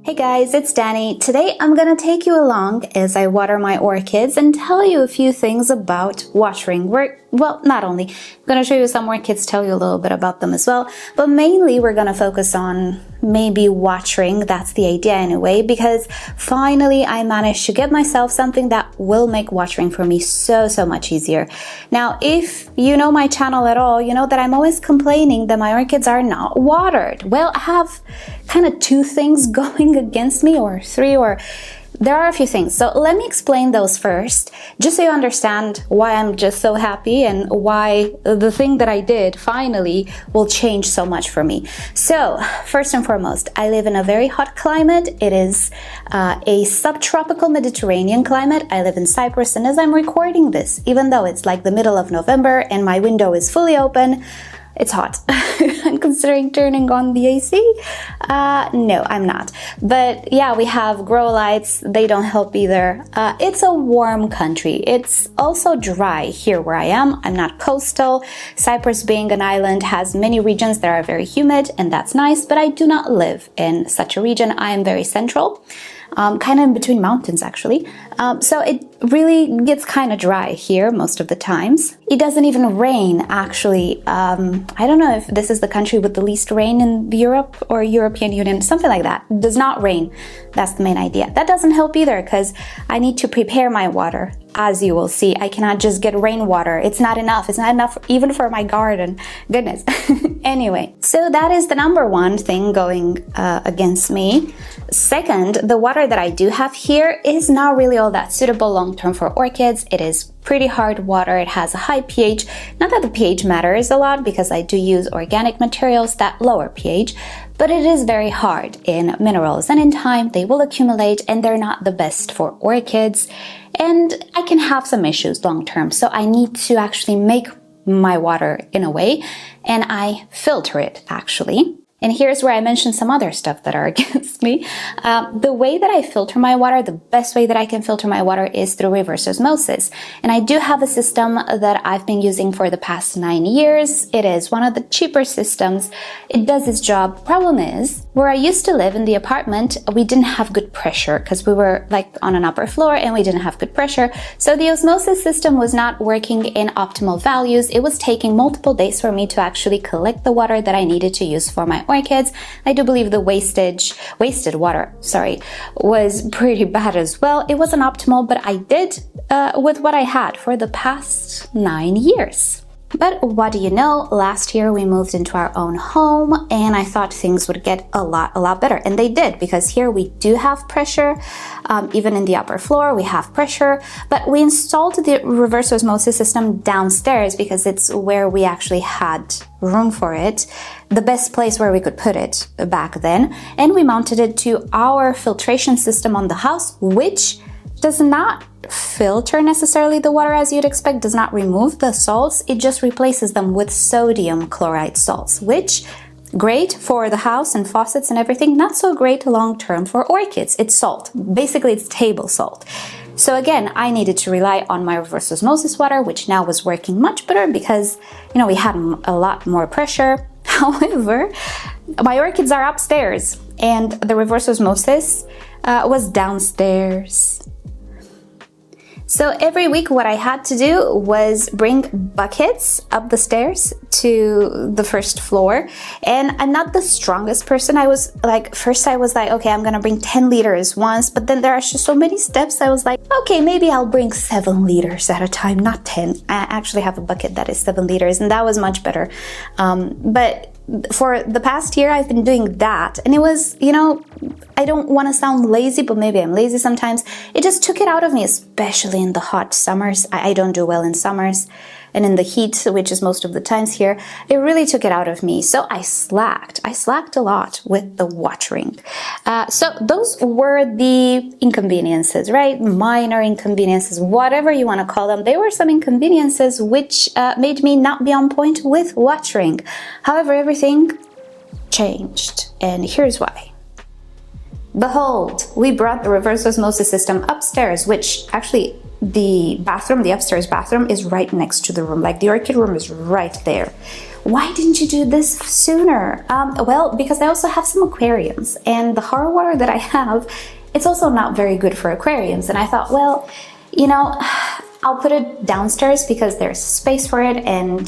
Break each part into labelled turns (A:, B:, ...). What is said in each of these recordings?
A: Hey guys, it's Danny. Today I'm gonna take you along as I water my orchids and tell you a few things about watering. Well, not only. I'm gonna show you some orchids, tell you a little bit about them as well, but mainly we're gonna focus on maybe watering. That's the idea anyway, because finally I managed to get myself something that will make watering for me so much easier. Now, if you know my channel at all, you know that I'm always complaining that my orchids are not watered. Well, I have kind of two things going against me, or three, or there are a few things. So let me explain those first, just so you understand why I'm just so happy and why the thing that I did finally will change so much for me. So first and foremost, I live in a very hot climate. It is a subtropical Mediterranean climate. I live in Cyprus, and as I'm recording this, even though it's like the middle of November and my window is fully open, it's hot. I'm considering turning on the AC. No, I'm not. But yeah, we have grow lights. They don't help either. It's a warm country. It's also dry here where I am. I'm not coastal. Cyprus, being an island, has many regions that are very humid, and that's nice, but I do not live in such a region. I am very central. Kind of in between mountains, actually. So it really gets kind of dry here most of the times. It doesn't even rain, actually. I don't know if this is the country with the least rain in Europe or European Union, something like that. It does not rain. That's the main idea. That doesn't help either, because I need to prepare my water. As you will see, I cannot just get rainwater. It's not enough. It's not enough even for my garden. Goodness. Anyway, so that is the number one thing going against me. Second, the water that I do have here is not really all that suitable long-term for orchids. It is pretty hard water. It has a high pH. Not that the pH matters a lot, because I do use organic materials that lower pH, but it is very hard in minerals, and in time they will accumulate, and they're not the best for orchids, and I can have some issues long-term. So I need to actually make my water in a way, and I filter it actually. And here's where I mentioned some other stuff that are against me. The way that I filter my water, the best way that I can filter my water is through reverse osmosis. And I do have a system that I've been using for the past 9 years. It is one of the cheaper systems. It does its job. Problem is, where I used to live in the apartment, we didn't have good pressure because we were like on an upper floor and we didn't have good pressure. So the osmosis system was not working in optimal values. It was taking multiple days for me to actually collect the water that I needed to use for my orchids. I do believe the wasted water, was pretty bad as well. It wasn't optimal, but I did with what I had for the past 9 years. But what do you know? Last year we moved into our own home, and I thought things would get a lot better. And they did, because here we do have pressure. Even in the upper floor we have pressure, but we installed the reverse osmosis system downstairs because it's where we actually had room for it, the best place where we could put it back then. And we mounted it to our filtration system on the house, which does not filter necessarily the water as you'd expect, does not remove the salts, it just replaces them with sodium chloride salts, which great for the house and faucets and everything, not so great long-term for orchids. It's salt. Basically, it's table salt. So again, I needed to rely on my reverse osmosis water, which now was working much better because, you know, we had a lot more pressure. However, my orchids are upstairs and the reverse osmosis was downstairs. So every week what I had to do was bring buckets up the stairs to the first floor. And I'm not the strongest person. First I was like, okay, I'm gonna bring 10 liters once, but then there are just so many steps. I was like, okay, maybe I'll bring 7 liters at a time, not 10. I actually have a bucket that is 7 liters, and that was much better. But for the past year, I've been doing that, and it was, you know, I don't want to sound lazy, but maybe I'm lazy sometimes. It just took it out of me, especially in the hot summers. I don't do well in summers, and in the heat, which is most of the times here, it really took it out of me. So I slacked a lot with the watering. So those were the inconveniences, right? Minor inconveniences, whatever you want to call them. They were some inconveniences which made me not be on point with watering. However, everything changed, and here's why. Behold, we brought the reverse osmosis system upstairs, which actually the upstairs bathroom is right next to the room. Like, the orchid room is right there. why didn't you do this sooner? Well, because I also have some aquariums, and the hard water that I have, it's also not very good for aquariums. And I thought, well, you know, I'll put it downstairs because there's space for it, and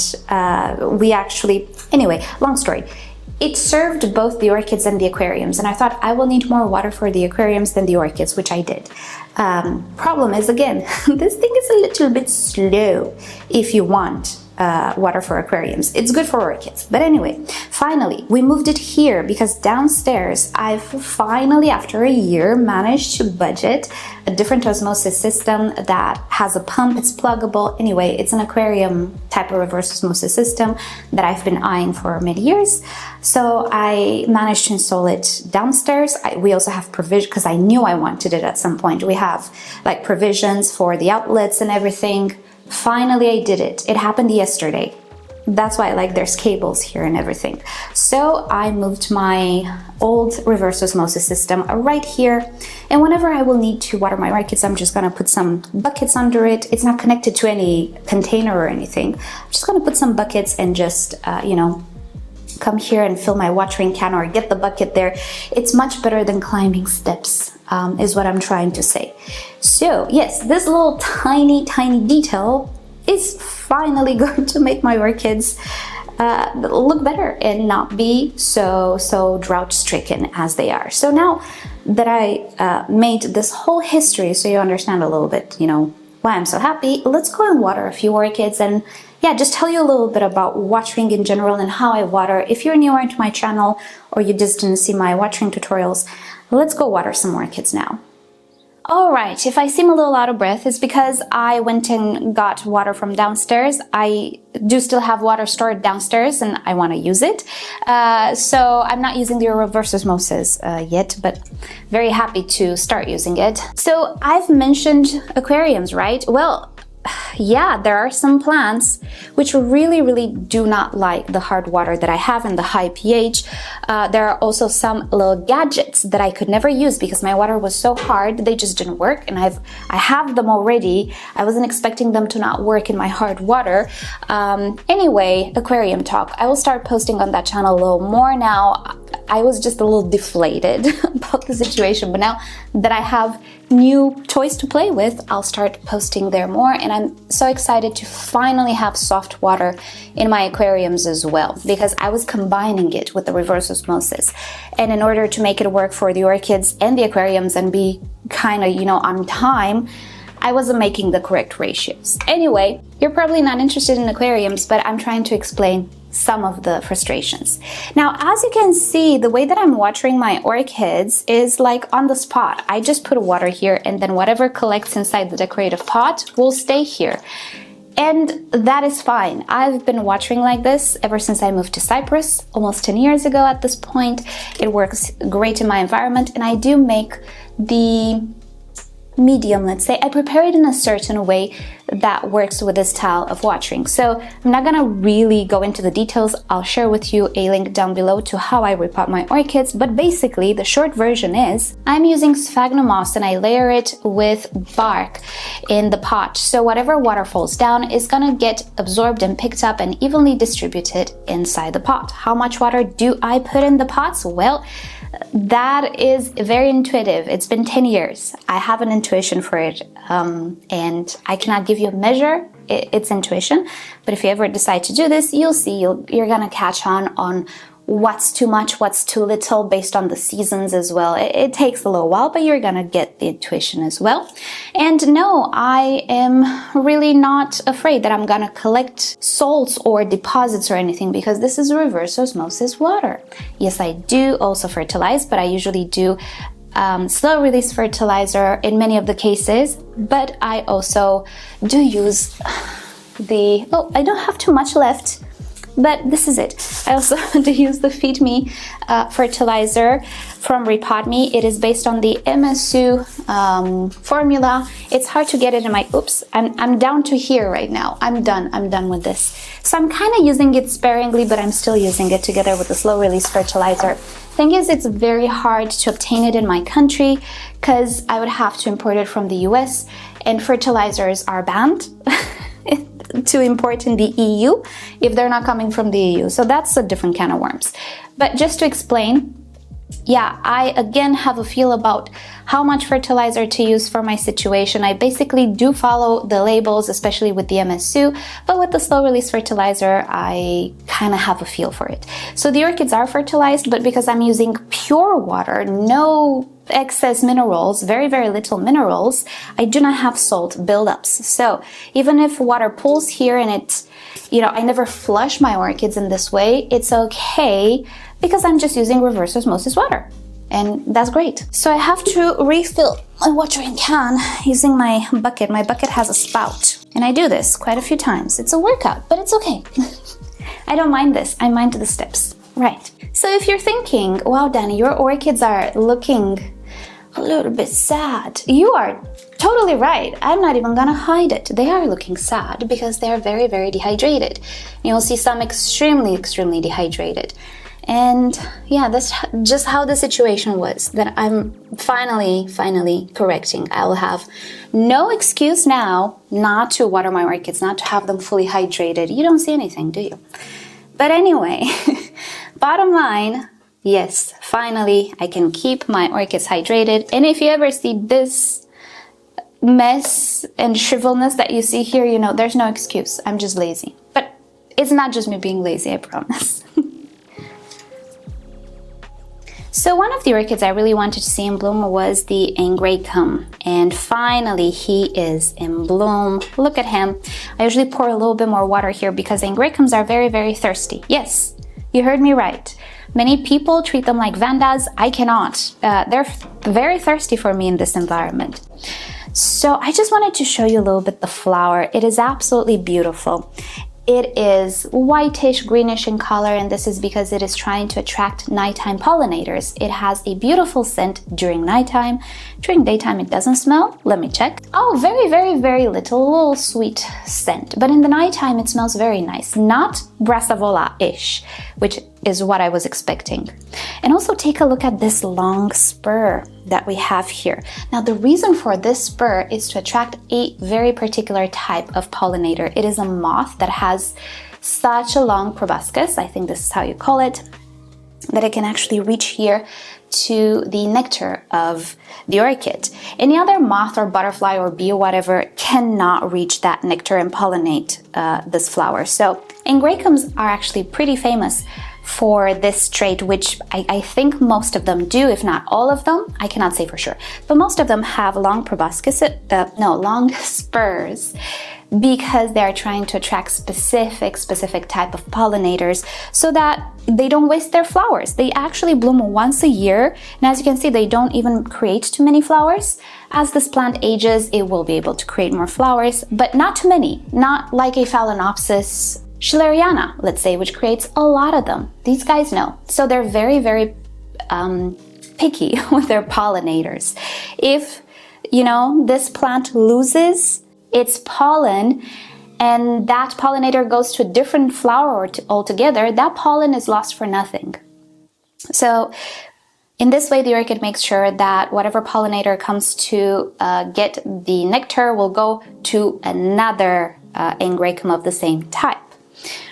A: we actually, anyway, long story. It served both the orchids and the aquariums, and I thought I will need more water for the aquariums than the orchids, which I did. Problem is, again, this thing is a little bit slow if you want water for aquariums. It's good for orchids. But anyway, finally, we moved it here because downstairs I've finally, after a year, managed to budget a different osmosis system that has a pump, it's pluggable. Anyway, it's an aquarium type of reverse osmosis system that I've been eyeing for many years. So I managed to install it downstairs. We also have provision, because I knew I wanted it at some point. We have like provisions for the outlets and everything. Finally, I did it. It happened yesterday. That's why, like, there's cables here and everything. So I moved my old reverse osmosis system right here. And whenever I will need to water my orchids, I'm just gonna put some buckets under it. It's not connected to any container or anything. I'm just gonna put some buckets and just, you know, come here and fill my watering can or get the bucket there. It's much better than climbing steps, is what I'm trying to say. So yes, this little tiny detail is finally going to make my orchids look better and not be so drought stricken as they are. So now that I made this whole history, so you understand a little bit, you know, why I'm so happy, let's go and water a few orchids and yeah, just tell you a little bit about watering in general and how I water. If you're newer to my channel or you just didn't see my watering tutorials, let's go water some orchids now. Alright, if I seem a little out of breath, it's because I went and got water from downstairs. I do still have water stored downstairs and I want to use it. So I'm not using the reverse osmosis yet, but very happy to start using it. So I've mentioned aquariums, right? Well, yeah, there are some plants which really do not like the hard water that I have in the high pH. There are also some little gadgets that I could never use because my water was so hard, they just didn't work, and I have them already. I wasn't expecting them to not work in my hard water. Anyway, aquarium talk. I will start posting on that channel a little more now. I was just a little deflated about the situation, but now that I have new toys to play with, I'll start posting there more, and I'm so excited to finally have soft water in my aquariums as well, because I was combining it with the reverse osmosis, and in order to make it work for the orchids and the aquariums and be kind of, you know, on time, I wasn't making the correct ratios. Anyway, you're probably not interested in aquariums, but I'm trying to explain some of the frustrations. Now, as you can see, the way that I'm watering my orchids is like on the spot. I just put water here, and then whatever collects inside the decorative pot will stay here. And that is fine. I've been watering like this ever since I moved to Cyprus, almost 10 years ago at this point. It works great in my environment, and I do make the medium, let's say, I prepare it in a certain way that works with this style of watering. So I'm not gonna really go into the details. I'll share with you a link down below to how I repot my orchids, but basically the short version is I'm using sphagnum moss and I layer it with bark in the pot. So whatever water falls down is gonna get absorbed and picked up and evenly distributed inside the pot. How much water do I put in the pots? Well, that is very intuitive. It's been 10 years. I have an intuition for it, and I cannot give you a measure. It's intuition, but if you ever decide to do this, you'll see you're gonna catch on what's too much, what's too little, based on the seasons as well. It takes a little while, but you're gonna get the intuition as well. And no, I am really not afraid that I'm gonna collect salts or deposits or anything, because this is reverse osmosis water. Yes, I do also fertilize, but I usually do slow release fertilizer in many of the cases, but I also do use I don't have too much left, but this is it. I also do use the Vittsjo fertilizer from rePotme. It is based on the MSU formula. It's hard to get it in my, I'm down to here right now. I'm done with this. So I'm kind of using it sparingly, but I'm still using it together with the slow release fertilizer. Thing is, it's very hard to obtain it in my country because I would have to import it from the US, and fertilizers are banned. to import in the EU if they're not coming from the EU. So that's a different can of worms. But just to explain, yeah, I again have a feel about how much fertilizer to use for my situation. I basically do follow the labels, especially with the MSU, but with the slow release fertilizer, I kind of have a feel for it. So the orchids are fertilized, but because I'm using pure water, no excess minerals, very, very little minerals, I do not have salt buildups. So even if water pools here and it, I never flush my orchids in this way, it's okay because I'm just using reverse osmosis water. And that's great. So I have to refill my watering can using my bucket. My bucket has a spout. And I do this quite a few times. It's a workout, but it's okay. I don't mind this. I mind the steps. Right. So if you're thinking, wow, Danny, your orchids are looking a little bit sad, you are totally right. I'm not even gonna hide it. They are looking sad because they are very, very dehydrated. You'll see some extremely, extremely dehydrated. And yeah, that's just how the situation was that I'm finally correcting. I'll have no excuse now not to water my orchids, not to have them fully hydrated. You don't see anything, do you? But anyway, bottom line, yes, finally I can keep my orchids hydrated. And if you ever see this mess and shrivelness that you see here, there's no excuse. I'm just lazy. But it's not just me being lazy, I promise. So one of the orchids I really wanted to see in bloom was the Angraecum, and finally he is in bloom. Look at him. I usually pour a little bit more water here because Angraecums are very, very thirsty. Yes, you heard me right. Many people treat them like vandas. I cannot. They're very thirsty for me in this environment. So I just wanted to show you a little bit the flower. It is absolutely beautiful. It is whitish, greenish in color, and this is because it is trying to attract nighttime pollinators. It has a beautiful scent during nighttime. During daytime, it doesn't smell. Let me check. Oh, very, very, very little sweet scent. But in the nighttime, it smells very nice. Not Brassavola-ish, which is what I was expecting. And also take a look at this long spur that we have here. Now, the reason for this spur is to attract a very particular type of pollinator. It is a moth that has such a long proboscis, I think this is how you call it, that it can actually reach here to the nectar of the orchid. Any other moth or butterfly or bee or whatever cannot reach that nectar and pollinate this flower. So Angraecums are actually pretty famous for this trait, which I think most of them do, if not all of them. I cannot say for sure, but most of them have long proboscis, long spurs, because they are trying to attract specific type of pollinators so that they don't waste their flowers. They actually bloom once a year, and as you can see, they don't even create too many flowers. As this plant ages, it will be able to create more flowers, but not too many, not like a Phalaenopsis schilleriana, let's say, which creates a lot of them. These guys know. So they're very, very picky with their pollinators. If, this plant loses its pollen and that pollinator goes to a different flower altogether, that pollen is lost for nothing. So in this way, the orchid makes sure that whatever pollinator comes to get the nectar will go to another Angraecum of the same type.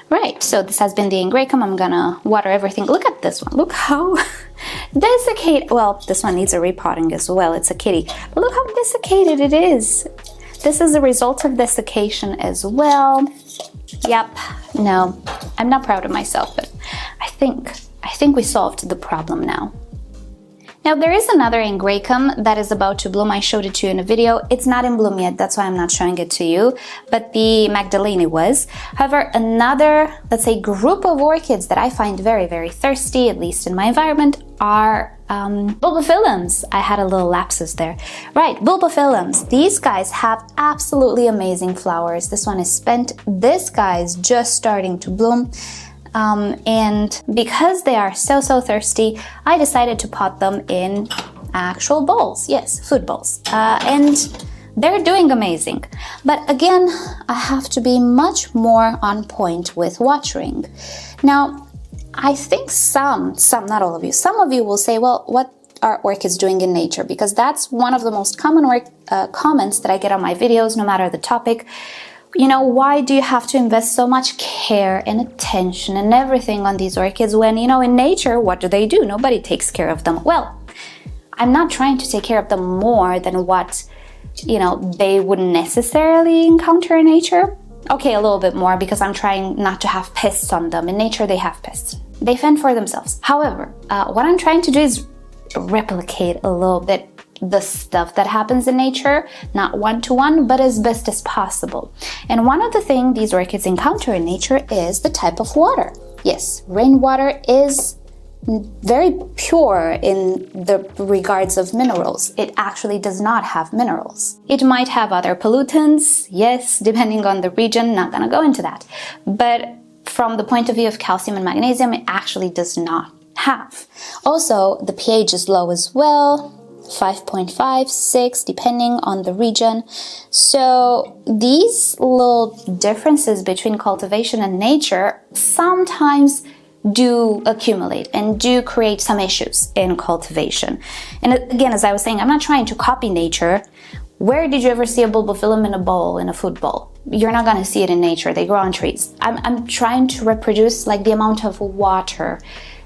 A: Right, so this has been the Angraecum. I'm gonna water everything. Look at this one. Look how desiccated. Well, this one needs a repotting as well. It's a kitty. But look how desiccated it is. This is a result of desiccation as well. Yep. No, I'm not proud of myself, but I think we solved the problem now. Now there is another Angraecum that is about to bloom. I showed it to you in a video. It's not in bloom yet, that's why I'm not showing it to you, but the Magdalene was. However, another, let's say, group of orchids that I find very, very thirsty, at least in my environment, are bulbophyllums. I had a little lapsus there. Right, bulbophyllums. These guys have absolutely amazing flowers. This one is spent. This guy is just starting to bloom. And because they are so thirsty, I decided to pot them in actual bowls. Yes, food bowls. And they're doing amazing. But again, I have to be much more on point with watering. Now, I think some, not all of you, some of you will say, well, what are orchids doing in nature? Because that's one of the most common comments that I get on my videos, no matter the topic. you know, why do you have to invest so much care and attention and everything on these orchids when, you know, in nature, what do? Nobody takes care of them. Well, I'm not trying to take care of them more than what, you know, they wouldn't necessarily encounter in nature. Okay, a little bit more, because I'm trying not to have pests on them. In nature, they have pests. They fend for themselves. However, what I'm trying to do is replicate a little bit the stuff that happens in nature, not one-to-one, but as best as possible. And one of the things these orchids encounter in nature is the type of water. Yes, rainwater is very pure in the regards of minerals. It actually does not have minerals. It might have other pollutants, yes, depending on the region, not gonna go into that. But from the point of view of calcium and magnesium, it actually does not have. Also, the pH is low as well, 5.5, 6, depending on the region. So these little differences between cultivation and nature sometimes do accumulate and do create some issues in cultivation. And again, as I was saying, I'm not trying to copy nature. Where did you ever see a bulbophyllum in a bowl, in a food bowl? You're not gonna see it in nature. They grow on trees. I'm trying to reproduce like the amount of water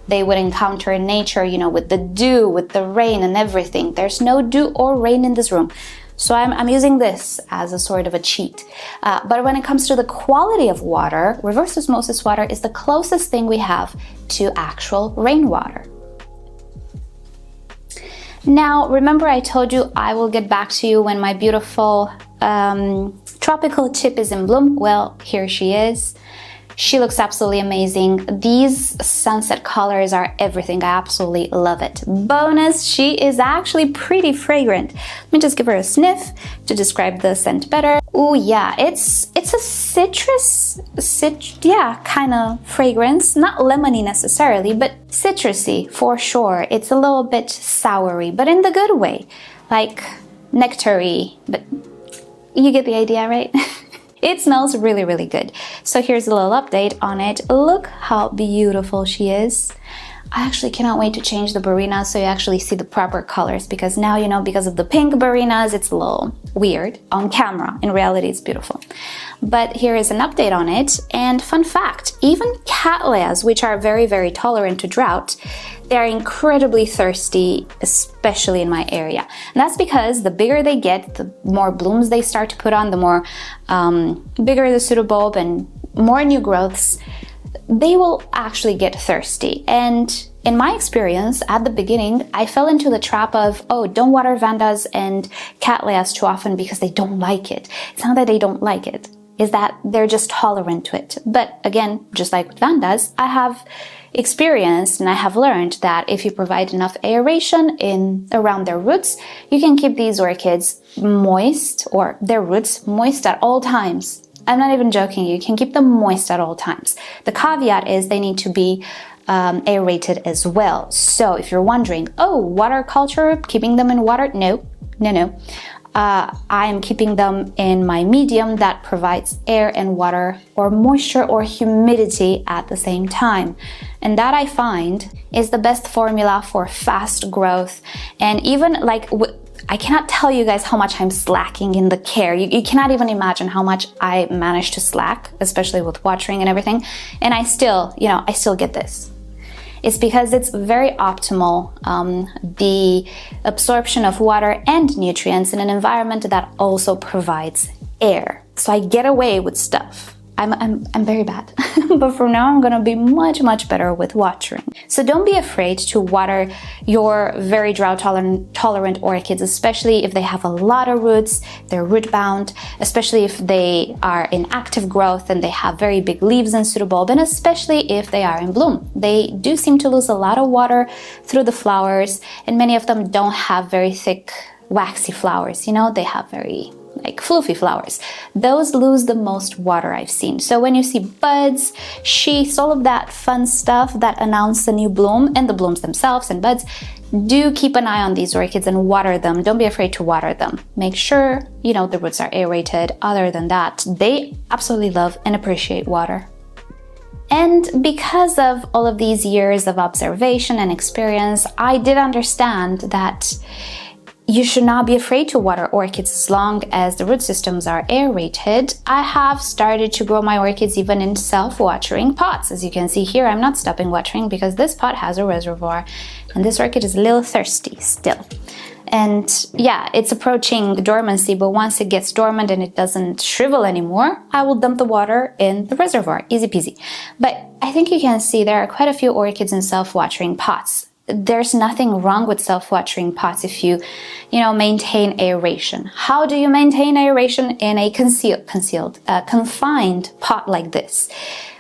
A: they would encounter in nature, you know, with the dew, with the rain and everything. There's no dew or rain in this room. So I'm using this as a sort of a cheat. But when it comes to the quality of water, reverse osmosis water is the closest thing we have to actual rainwater. Now, remember I told you I will get back to you when my beautiful tropical chip is in bloom? Well, here she is. She looks absolutely amazing. These sunset colors are everything. I absolutely love it. Bonus, she is actually pretty fragrant. Let me just give her a sniff to describe the scent better. Oh yeah, it's a citrus, kind of fragrance. Not lemony necessarily, but citrusy for sure. It's a little bit soury, but in the good way. Like nectar-y, but you get the idea, right? It smells really, really good. So here's a little update on it. Look how beautiful she is. I actually cannot wait to change the barinas so you actually see the proper colors, because now, you know, because of the pink barinas, it's a little weird on camera. In reality, it's beautiful. But here is an update on it. And fun fact, even cattleyas, which are very, very tolerant to drought, they are incredibly thirsty, especially in my area. And that's because the bigger they get, the more blooms they start to put on, the more bigger the pseudobulb and more new growths, they will actually get thirsty. And in my experience, at the beginning, I fell into the trap of, oh, don't water vandas and cattleyas too often because they don't like it. It's not that they don't like it, it's that they're just tolerant to it. But again, just like with vandas, I have experienced and I have learned that if you provide enough aeration around their roots, you can keep these orchids moist, or their roots moist at all times. I'm not even joking, you can keep them moist at all times. The caveat is they need to be aerated as well. So if you're wondering, oh, water culture, keeping them in water? No. I am keeping them in my medium that provides air and water, or moisture or humidity at the same time. And that, I find, is the best formula for fast growth. And even like, I cannot tell you guys how much I'm slacking in the care. You cannot even imagine how much I manage to slack, especially with watering and everything. And I still, I still get this. It's because it's very optimal, the absorption of water and nutrients in an environment that also provides air. So I get away with stuff. I'm very bad, but from now I'm gonna be much better with watering. So don't be afraid to water your very drought tolerant orchids, especially if they have a lot of roots, they're root bound, especially if they are in active growth and they have very big leaves and pseudobulb, and especially if they are in bloom. They do seem to lose a lot of water through the flowers, and many of them don't have very thick, waxy flowers, they have very fluffy flowers. Those lose the most water I've seen. So when you see buds, sheaths, all of that fun stuff that announce the new bloom, and the blooms themselves and buds, do keep an eye on these orchids and water them. Don't be afraid to water them. Make sure, the roots are aerated. Other than that, they absolutely love and appreciate water. And because of all of these years of observation and experience, I did understand that you should not be afraid to water orchids as long as the root systems are aerated. I have started to grow my orchids even in self-watering pots. As you can see here, I'm not stopping watering because this pot has a reservoir and this orchid is a little thirsty still. And yeah, it's approaching dormancy, but once it gets dormant and it doesn't shrivel anymore, I will dump the water in the reservoir, easy peasy. But I think you can see there are quite a few orchids in self-watering pots. There's nothing wrong with self-watering pots if you maintain aeration. How do you maintain aeration in a confined pot like this?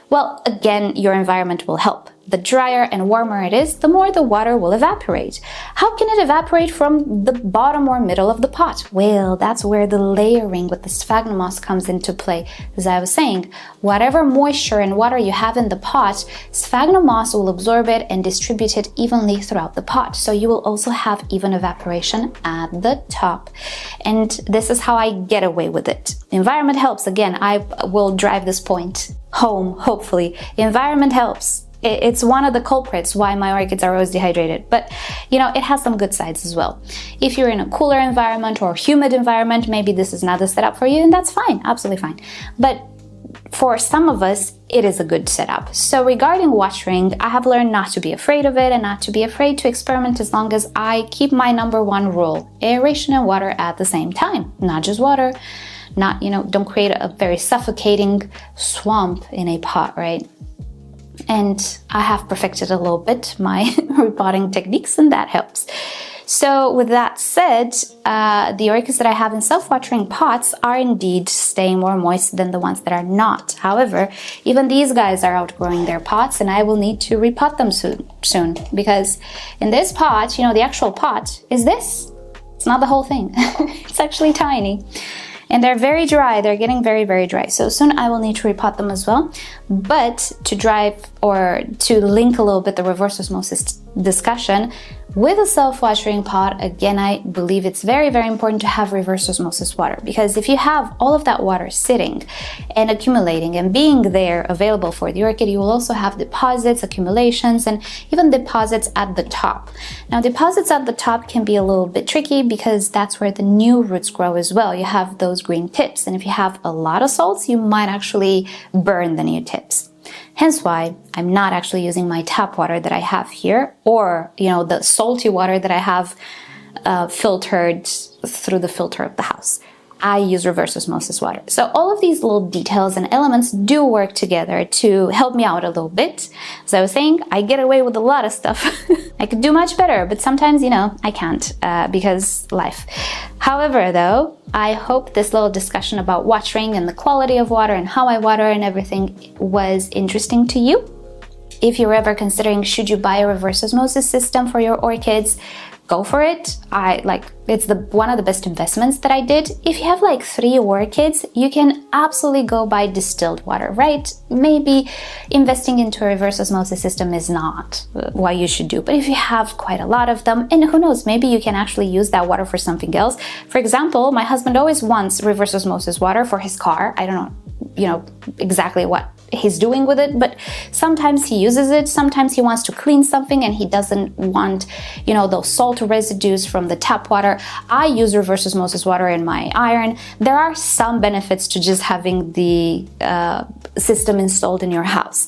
A: Well, again, your environment will help. The drier and warmer it is, the more the water will evaporate. How can it evaporate from the bottom or middle of the pot? Well, that's where the layering with the sphagnum moss comes into play. As I was saying, whatever moisture and water you have in the pot, sphagnum moss will absorb it and distribute it evenly throughout the pot. So you will also have even evaporation at the top. And this is how I get away with it. Environment helps. Again, I will drive this point home, hopefully. Environment helps. It's one of the culprits why my orchids are always dehydrated, but it has some good sides as well. If you're in a cooler environment or humid environment, maybe this is not the setup for you, and that's fine, absolutely fine. But for some of us, it is a good setup. So regarding watering, I have learned not to be afraid of it and not to be afraid to experiment as long as I keep my number one rule: aeration and water at the same time, not just water. Not, don't create a very suffocating swamp in a pot, right? And I have perfected a little bit my repotting techniques, and that helps. So with that said, the orchids that I have in self-watering pots are indeed staying more moist than the ones that are not. However, even these guys are outgrowing their pots, and I will need to repot them soon because in this pot, the actual pot is this. It's not the whole thing. It's actually tiny. And they're very dry, they're getting very, very dry. So soon I will need to repot them as well. But to drive or to link a little bit the reverse osmosis discussion, with a self-watering pot, again, I believe it's very, very important to have reverse osmosis water, because if you have all of that water sitting and accumulating and being there available for the orchid, you will also have deposits, accumulations, and even deposits at the top. Now, deposits at the top can be a little bit tricky because that's where the new roots grow as well. You have those green tips, and if you have a lot of salts, you might actually burn the new tips. Hence why I'm not actually using my tap water that I have here, or the salty water that I have filtered through the filter of the house. I use reverse osmosis water. So all of these little details and elements do work together to help me out a little bit. As I was saying, I get away with a lot of stuff. I could do much better, but sometimes, I can't because life. However, though, I hope this little discussion about watering and the quality of water and how I water and everything was interesting to you. If you're ever considering should you buy a reverse osmosis system for your orchids, go for it. It's one of the best investments that I did. If you have 3 orchids, you can absolutely go buy distilled water, right? Maybe investing into a reverse osmosis system is not what you should do, but if you have quite a lot of them, and who knows, maybe you can actually use that water for something else. For example, my husband always wants reverse osmosis water for his car. I don't know, exactly what he's doing with it, but sometimes he uses it, sometimes he wants to clean something and he doesn't want those salt residues from the tap water. I use reverse osmosis water in my iron. There are some benefits to just having the system installed in your house.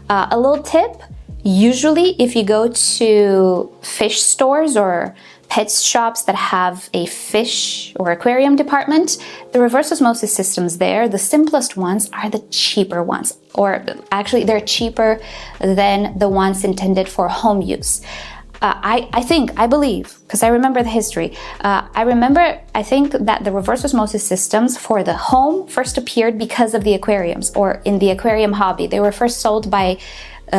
A: A little tip: usually if you go to fish stores or pet shops that have a fish or aquarium department, the reverse osmosis systems there, the simplest ones, are the cheaper ones. Or actually, they're cheaper than the ones intended for home use. I believe, because I remember the history, I think that the reverse osmosis systems for the home first appeared because of the aquariums, or in the aquarium hobby. They were first sold by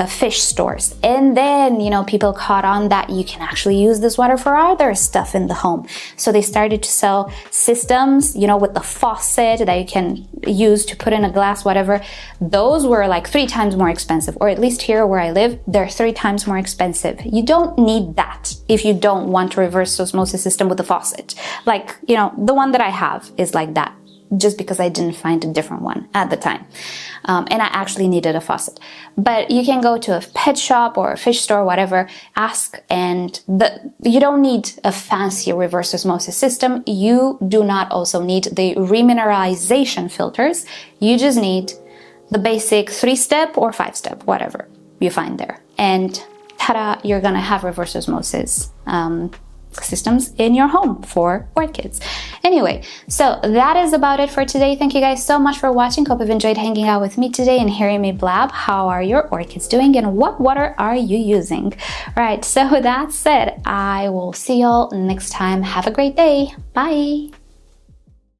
A: fish stores, and then people caught on that you can actually use this water for other stuff in the home, so they started to sell systems with the faucet that you can use to put in a glass, whatever. Those were 3 times more expensive, or at least here where I live, they're 3 times more expensive. You don't need that if you don't want a reverse osmosis system with a faucet. The one that I have is like that. just because I didn't find a different one at the time. And I actually needed a faucet. But you can go to a pet shop or a fish store, whatever, ask, and you don't need a fancy reverse osmosis system. You do not also need the remineralization filters. You just need the basic 3-step or 5-step, whatever you find there. And ta-da, you're gonna have reverse osmosis systems in your home for orchids. Anyway, so that is about it for today. Thank you guys so much for watching. Hope you've enjoyed hanging out with me today and hearing me blab. How are your orchids doing and what water are you using? Right, so with that said, I will see y'all next time. Have a great day. Bye.